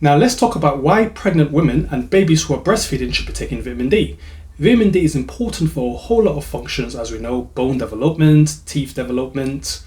Now let's talk about why pregnant women and babies who are breastfeeding should be taking vitamin D. Vitamin D is important for a whole lot of functions, as we know: bone development, teeth development,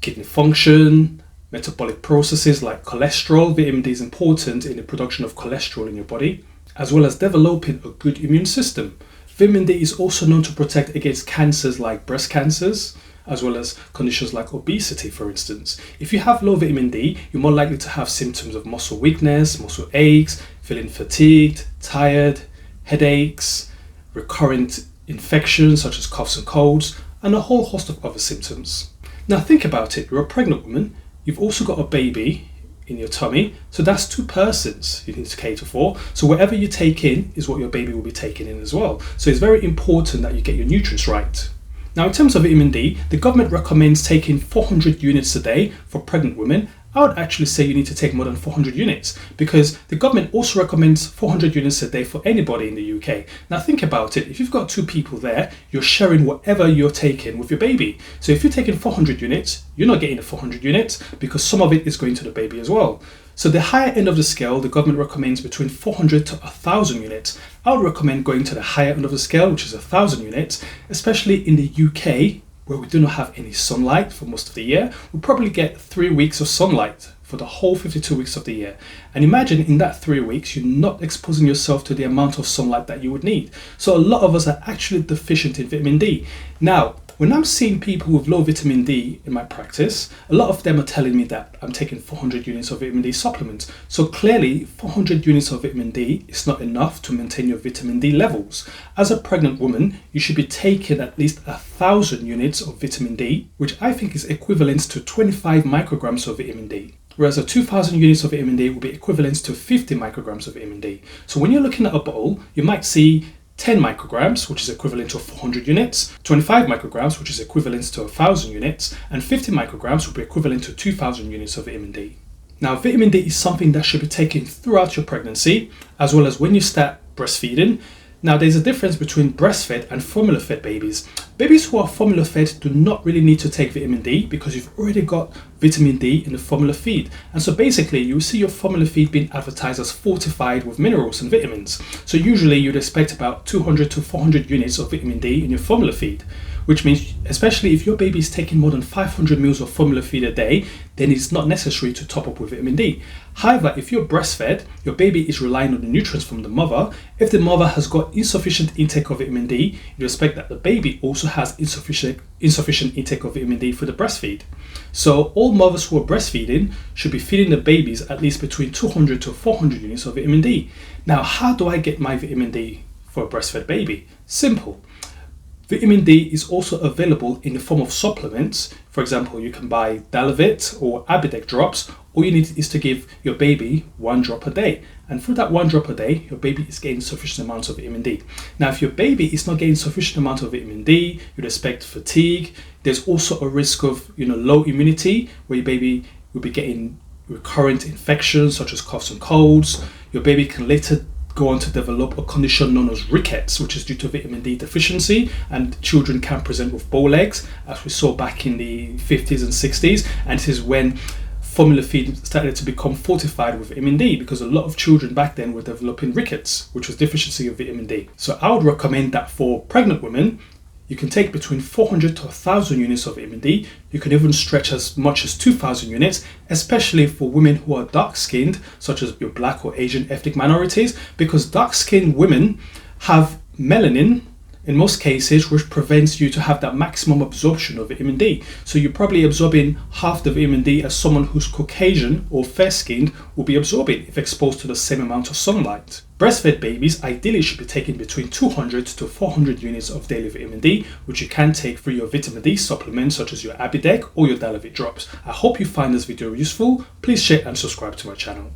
kidney function, metabolic processes like cholesterol. Vitamin D is important in the production of cholesterol in your body, as well as developing a good immune system. Vitamin D is also known to protect against cancers like breast cancers, as well as conditions like obesity, for instance. If you have low vitamin D, you're more likely to have symptoms of muscle weakness, muscle aches, feeling fatigued, tired, headaches, recurrent infections such as coughs and colds, and a whole host of other symptoms. Now think about it, you're a pregnant woman, you've also got a baby in your tummy, so that's two persons you need to cater for. So whatever you take in is what your baby will be taking in as well. So it's very important that you get your nutrients right. Now in terms of vitamin D, the government recommends taking 400 units a day for pregnant women. I would actually say you need to take more than 400 units, because the government also recommends 400 units a day for anybody in the UK. Now think about it, if you've got two people there, you're sharing whatever you're taking with your baby. So if you're taking 400 units, you're not getting the 400 units because some of it is going to the baby as well. So the higher end of the scale, the government recommends between 400 to 1,000 units. I would recommend going to the higher end of the scale, which is 1,000 units, especially in the UK, where we do not have any sunlight for most of the year. We'll probably get 3 weeks of sunlight for the whole 52 weeks of the year. And imagine in that 3 weeks, you're not exposing yourself to the amount of sunlight that you would need. So a lot of us are actually deficient in vitamin D. Now, when I'm seeing people with low vitamin D in my practice, a lot of them are telling me that I'm taking 400 units of vitamin D supplements. So clearly 400 units of vitamin D is not enough to maintain your vitamin D levels. As a pregnant woman, you should be taking at least 1,000 units of vitamin D, which I think is equivalent to 25 micrograms of vitamin D. Whereas a 2,000 units of vitamin D will be equivalent to 50 micrograms of vitamin D. So when you're looking at a bottle, you might see 10 micrograms, which is equivalent to 400 units, 25 micrograms, which is equivalent to 1,000 units, and 50 micrograms will be equivalent to 2,000 units of vitamin D. Now, vitamin D is something that should be taken throughout your pregnancy, as well as when you start breastfeeding. Now, there's a difference between breastfed and formula-fed babies. Babies who are formula-fed do not really need to take vitamin D because you've already got vitamin D in the formula feed. And so basically, you will see your formula feed being advertised as fortified with minerals and vitamins. So usually you'd expect about 200 to 400 units of vitamin D in your formula feed, which means especially if your baby is taking more than 500 ml of formula feed a day, then it's not necessary to top up with vitamin D. However, if you're breastfed, your baby is relying on the nutrients from the mother. If the mother has got insufficient intake of vitamin D, you expect that the baby also has insufficient intake of vitamin D for the breastfeed. So all mothers who are breastfeeding should be feeding the babies at least between 200 to 400 units of vitamin D. Now, how do I get my vitamin D for a breastfed baby? Simple. Vitamin D is also available in the form of supplements. For example, you can buy Dalivit or Abidec drops. All you need is to give your baby 1 drop a day. And through that 1 drop a day, your baby is getting sufficient amounts of vitamin D. Now, if your baby is not getting sufficient amount of vitamin D, you'd expect fatigue. There's also a risk of low immunity, where your baby will be getting recurrent infections such as coughs and colds. Your baby can later go on to develop a condition known as rickets, which is due to vitamin D deficiency, and children can present with bow legs, as we saw back in the 50s and 60s. And this is when formula feed started to become fortified with vitamin D, because a lot of children back then were developing rickets, which was deficiency of vitamin D. So I would recommend that for pregnant women, you can take between 400 to 1,000 units of vitamin D. You can even stretch as much as 2,000 units, especially for women who are dark-skinned, such as your Black or Asian ethnic minorities, because dark-skinned women have melanin in most cases, which prevents you to have that maximum absorption of vitamin D. So you're probably absorbing half the vitamin D as someone who's Caucasian or fair-skinned will be absorbing if exposed to the same amount of sunlight. Breastfed babies ideally should be taking between 200 to 400 units of daily vitamin D, which you can take through your vitamin D supplements such as your Abidec or your Dalivit drops. I hope you find this video useful. Please share and subscribe to my channel.